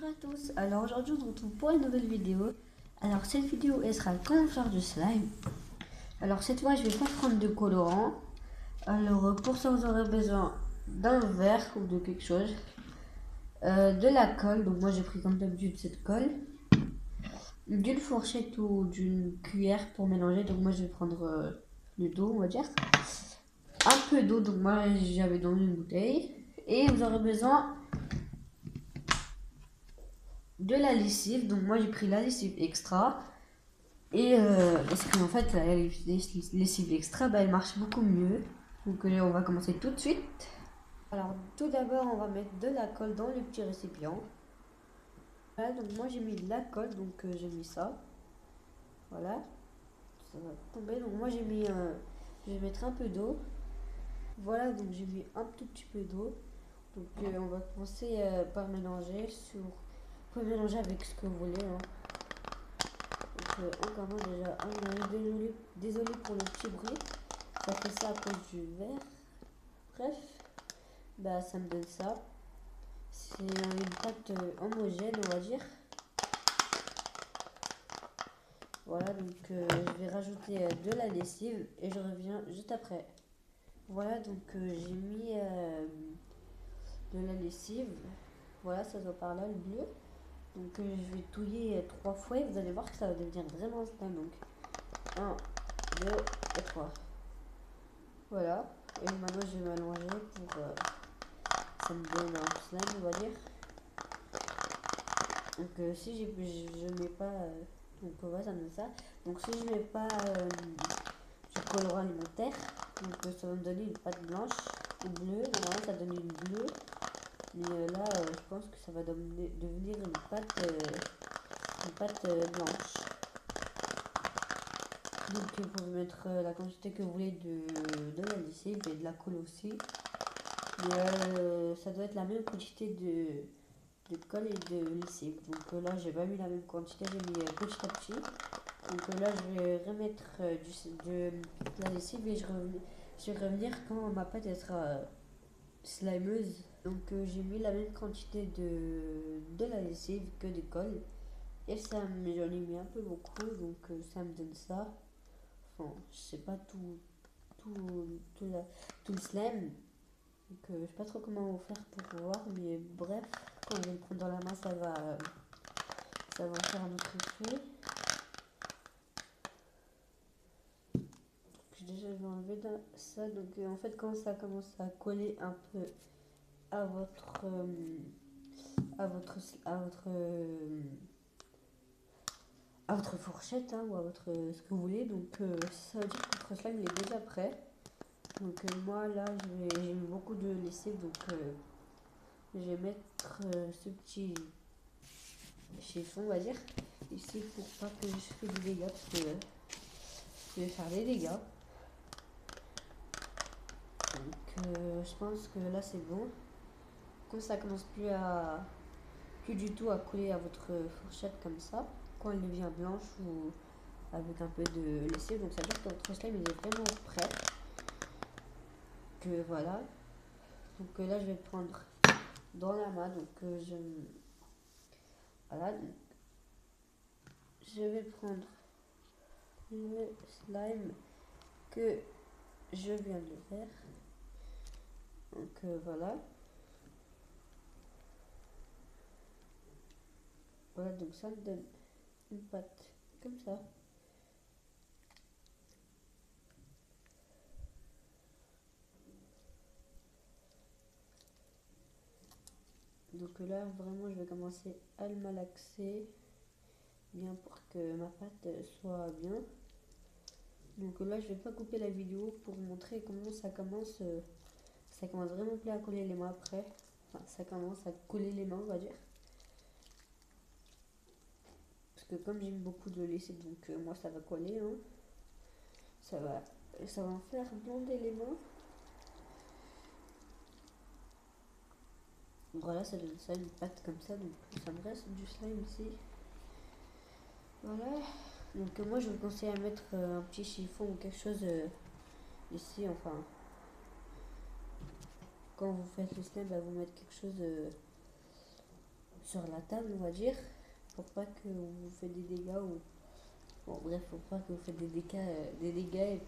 Bonjour à tous, alors aujourd'hui on se retrouve pour une nouvelle vidéo. Alors cette vidéo elle sera comment faire du slime. Alors cette fois je vais pas prendre de colorant. Alors pour ça vous aurez besoin d'un verre ou de quelque chose. De la colle, donc moi j'ai pris comme d'habitude cette colle. D'une fourchette ou d'une cuillère pour mélanger, donc moi je vais prendre le dos on va dire. Un peu d'eau, donc moi j'avais dans une bouteille. Et vous aurez besoin de la lessive, donc moi j'ai pris la lessive extra. Et parce qu'en fait, la lessive extra, bah, elle marche beaucoup mieux. Donc on va commencer tout de suite. Alors tout d'abord, on va mettre de la colle dans le petit récipient. Voilà, donc moi j'ai mis de la colle, donc j'ai mis ça. Voilà, ça va tomber. Donc moi je vais mettre un peu d'eau. Voilà, donc j'ai mis un tout petit peu d'eau. Donc on va commencer par mélanger sur. Vous pouvez mélanger avec ce que vous voulez. Hein. Donc on commence déjà. Désolé pour le petit bruit. Ça fait ça à cause du verre. Bref, bah ça me donne ça. C'est une pâte homogène, on va dire. Voilà, donc je vais rajouter de la lessive et je reviens juste après. Voilà, donc j'ai mis de la lessive. Voilà, ça se voit par là, le bleu. Donc je vais touiller 3 fois et vous allez voir que ça va devenir vraiment slime. Donc 1, 2 et 3. Voilà. Et maintenant je vais m'allonger pour ça me donne un slime, on va dire. Donc si je mets pas donc voilà, ça me donne ça. Donc si je mets pas du colorant alimentaire, donc ça va me donner une pâte blanche ou bleue. Normalement ça donne une bleue, mais là je pense que ça va devenir une pâte blanche. Donc vous pouvez mettre la quantité que vous voulez de la lessive et de la colle aussi. Mais ça doit être la même quantité de colle et de lessive. Donc là j'ai pas mis la même quantité, j'ai mis petit à petit. Donc là je vais remettre de la lessive et je vais revenir quand ma pâte elle sera slimeuse. Donc j'ai mis la même quantité de la lessive que de colle. Et ça j'en ai mis un peu beaucoup, donc ça me donne ça. Enfin, je sais pas tout, tout le slime. Donc je sais pas trop comment faire pour voir, mais bref, quand je vais le prendre dans la main, ça va faire un autre effet. Puis déjà, je vais enlever ça. Donc en fait, quand ça commence à coller un peu à votre à votre à votre à votre fourchette hein, ou à votre ce que vous voulez, donc ça veut dire que votre slime il est déjà prêt. Donc moi là, j'ai mis beaucoup de lessive, donc je vais mettre ce petit chiffon, on va dire, ici pour pas que je fasse des dégâts parce que je vais faire des dégâts. Donc je pense que là c'est bon. Quand ça commence plus du tout à coller à votre fourchette comme ça, quand elle devient blanche ou avec un peu de lessive, donc ça veut dire que votre slime il est vraiment prêt. Que voilà. Donc là je vais prendre dans la main, donc voilà. Je vais prendre le slime que je viens de faire. Donc voilà. Voilà, donc ça me donne une pâte comme ça. Donc là, vraiment, je vais commencer à le malaxer bien pour que ma pâte soit bien. Donc là, je vais pas couper la vidéo pour vous montrer comment ça commence. Ça commence vraiment plus à coller les mains après. Enfin, ça commence à coller les mains, on va dire. Parce que comme j'ai mis beaucoup de lessive, donc moi ça va coller. Hein. Ça va en faire blonder les mains. Voilà, ça donne ça, une pâte comme ça. Donc ça me reste du slime ici. Voilà. Donc moi je vous conseille à mettre un petit chiffon ou quelque chose ici. Enfin, quand vous faites le slime, bah, vous mettez quelque chose sur la table, on va dire, pour pas que vous faites des dégâts ou bon bref, pour pas que vous faites des dégâts et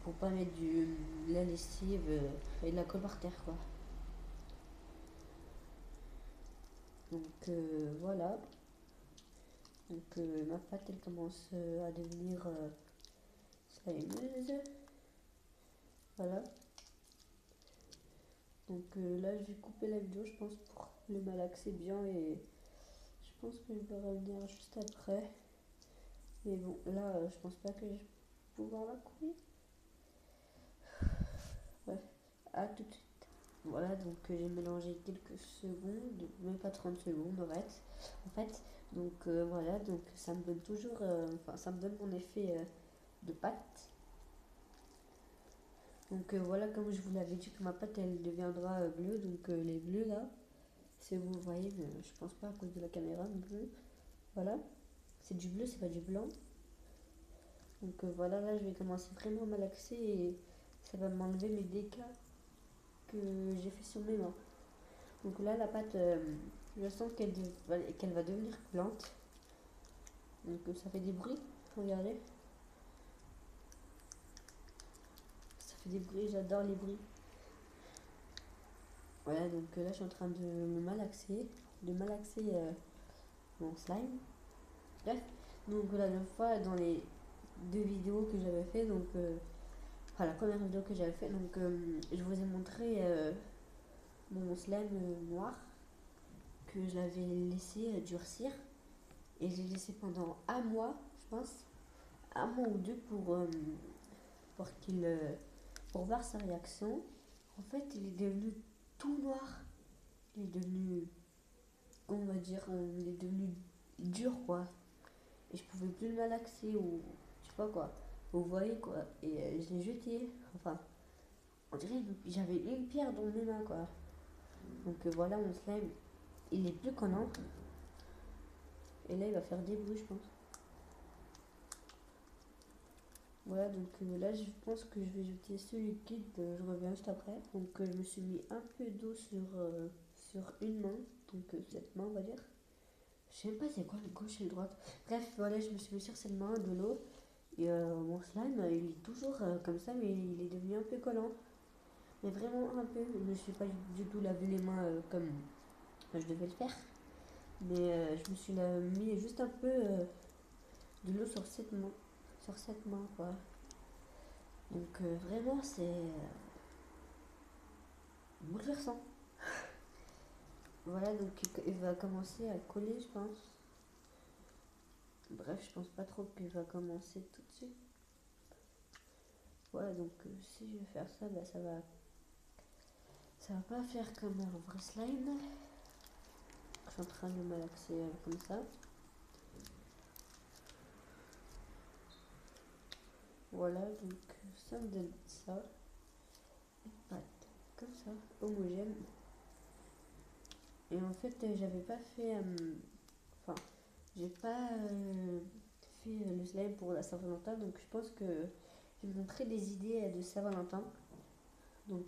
pour pas mettre de la lessive et de la colle par terre quoi. Donc voilà. Donc ma pâte elle commence à devenir slimeuse. Voilà. Donc là je vais couper la vidéo je pense pour le malaxer bien et je pense que je vais revenir juste après. Mais bon là je pense pas que je vais pouvoir la couper. Ouais, à tout de suite. Voilà, donc j'ai mélangé quelques secondes, même pas 30 secondes en fait. Donc voilà, donc ça me donne toujours, enfin ça me donne mon effet de pâte. Donc voilà, comme je vous l'avais dit que ma pâte elle deviendra bleue, donc les bleus là, si vous voyez, mais je pense pas à cause de la caméra, mais bleu. Voilà, c'est du bleu, c'est pas du blanc. Donc voilà, là je vais commencer vraiment à malaxer et ça va m'enlever mes dégâts que j'ai fait sur mes mains. Donc là, la pâte, je sens qu'elle va devenir collante. Donc ça fait des bruits, regardez. Ça fait des bruits, j'adore les bruits. Voilà, donc là, je suis en train de me malaxer, mon slime. Bref, donc la dernière fois, dans les deux vidéos que j'avais fait, donc, enfin la première vidéo que j'avais fait, donc je vous ai montré mon slime noir que je l'avais laissé durcir. Et je l'ai laissé pendant un mois, je pense, un mois ou deux pour pour voir sa réaction. En fait, il est devenu tout noir. Il est devenu, on va dire, il est devenu dur quoi. Et je pouvais plus le malaxer ou je sais pas quoi. Vous voyez quoi. Et je l'ai jeté. Enfin, on dirait que j'avais une pierre dans mes mains quoi. Donc voilà, mon slime, il est plus collant. Et là, il va faire des bruits, je pense. Voilà, donc là, je pense que je vais jeter ce liquide. Je reviens juste après. Donc, je me suis mis un peu d'eau sur une main. Donc, cette main, on va dire. Je sais même pas c'est quoi le gauche et le droite. Bref, voilà, je me suis mis sur cette main de l'eau. Et mon slime, il est toujours comme ça, mais il est devenu un peu collant. Mais vraiment un peu. Je ne me suis pas du tout lavé les mains comme je devais le faire. Mais je me suis mis juste un peu de l'eau sur cette main. Sur cette main, quoi. Donc vraiment, c'est bouleversant. Voilà, donc il va commencer à coller, je pense. Bref, je pense pas trop qu'il va commencer tout de suite. Voilà, donc si je vais faire ça, bah, ça va pas faire comme un vrai slime. Je suis en train de malaxer comme ça. Voilà, donc ça me donne ça. Une pâte, comme ça, homogène. Et en fait, j'avais pas fait. Enfin, j'ai pas fait le slime pour la Saint-Valentin, donc je pense que je vais montrer des idées de Saint-Valentin. Donc,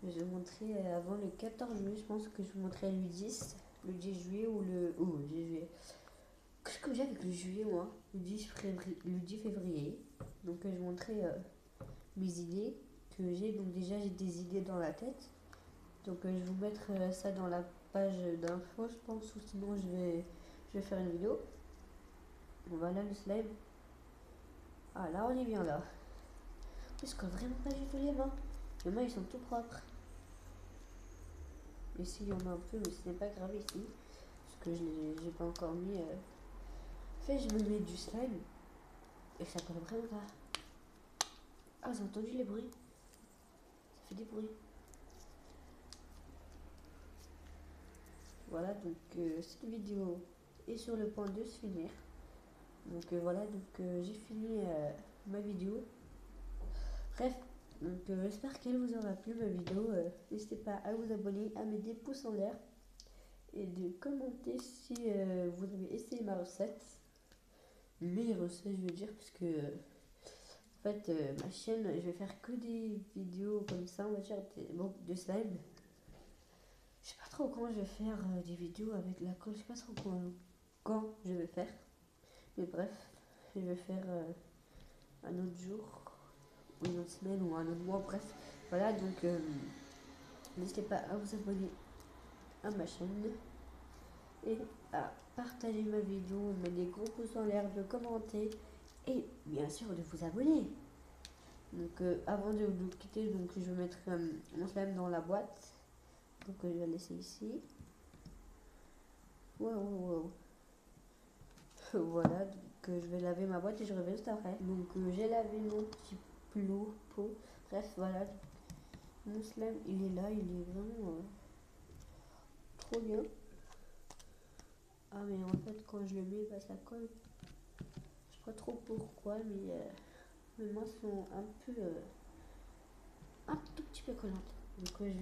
je vais montrer avant le 14 juillet, je pense que je vous montrerai le 10 juillet ou le. Oh, le 10 juillet. Qu'est-ce que j'ai avec le juillet, moi le 10 février. Donc, je vais montrer mes idées que j'ai. Donc, déjà, j'ai des idées dans la tête. Donc, je vais vous mettre ça dans la page d'infos, je pense, ou sinon, je vais faire une vidéo. Voilà le slime. Ah, là, on est bien là. Parce que vraiment pas du tout les mains. Les mains, ils sont tout propres. Ici, il y en a un peu, mais ce n'est pas grave ici. Parce que je n'ai pas encore mis. En fait, je me mets du slime. Et ça colle vraiment pas. Ah, vous avez entendu les bruits? Ça fait des bruits. Voilà, donc cette vidéo est sur le point de se finir. Donc voilà, donc j'ai fini ma vidéo. Bref, donc j'espère qu'elle vous aura plu ma vidéo. N'hésitez pas à vous abonner, à mettre des pouces en l'air et de commenter si vous avez essayé ma recette. Mes recettes, je veux dire, parce que en fait, ma chaîne, je vais faire que des vidéos comme ça, on va dire, de slime. Je sais pas trop trop quand je vais faire des vidéos avec la colle. Je sais pas trop quand je vais faire. Mais bref, je vais faire un autre jour, ou une autre semaine, ou un autre mois. Bref, voilà. Donc, n'hésitez pas à vous abonner à ma chaîne et à partager ma vidéo, mettre des gros pouces en l'air, de commenter et bien sûr de vous abonner. Donc avant de vous quitter, donc je vais mettre mon slime dans la boîte. Donc je vais laisser ici. Wow. Voilà, donc je vais laver ma boîte et je reviens juste après. Donc j'ai lavé mon petit pot. Bref, voilà. Mon slime, il est là, il est vraiment trop bien. Ah mais en fait quand je le mets, bah, ça colle. Je sais pas trop pourquoi, mais mes mains sont un tout petit peu collantes. Donc je vais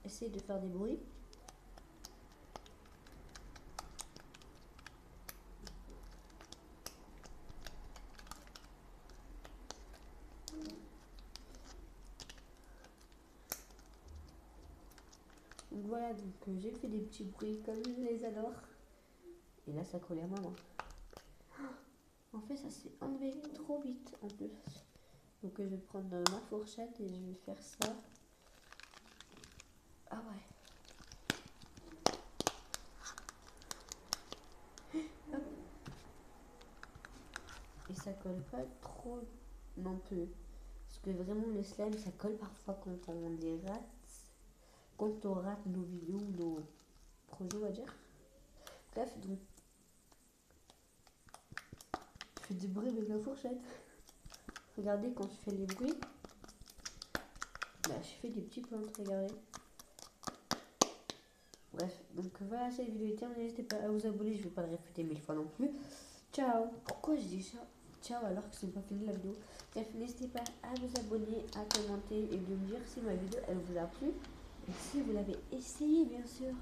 essayer de faire des bruits. Donc voilà, donc j'ai fait des petits bruits comme je les adore. Et là ça collait à ma main. En fait ça s'est enlevé trop vite en plus. Donc je vais prendre ma fourchette et je vais faire ça. Ah ouais. Hop. Et ça colle pas trop non plus. Parce que vraiment le slime ça colle parfois quand on les rate. Quand on rate nos vidéos, nos projets on va dire. Bref, donc je fais des bruits avec la fourchette. Regardez quand je fais les bruits. Bah, je fais des petits plantes, regardez. Bref, donc voilà, cette vidéo est terminée. N'hésitez pas à vous abonner, je ne vais pas le répéter 1000 fois non plus. Ciao. Pourquoi je dis ça? Ciao alors que c'est pas fini la vidéo. Bref, n'hésitez pas à vous abonner, à commenter et de me dire si ma vidéo elle vous a plu. Et si vous l'avez essayé bien sûr.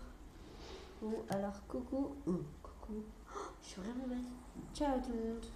Bon alors coucou. Coucou. Oh, je suis vraiment belle. Ciao tout le monde.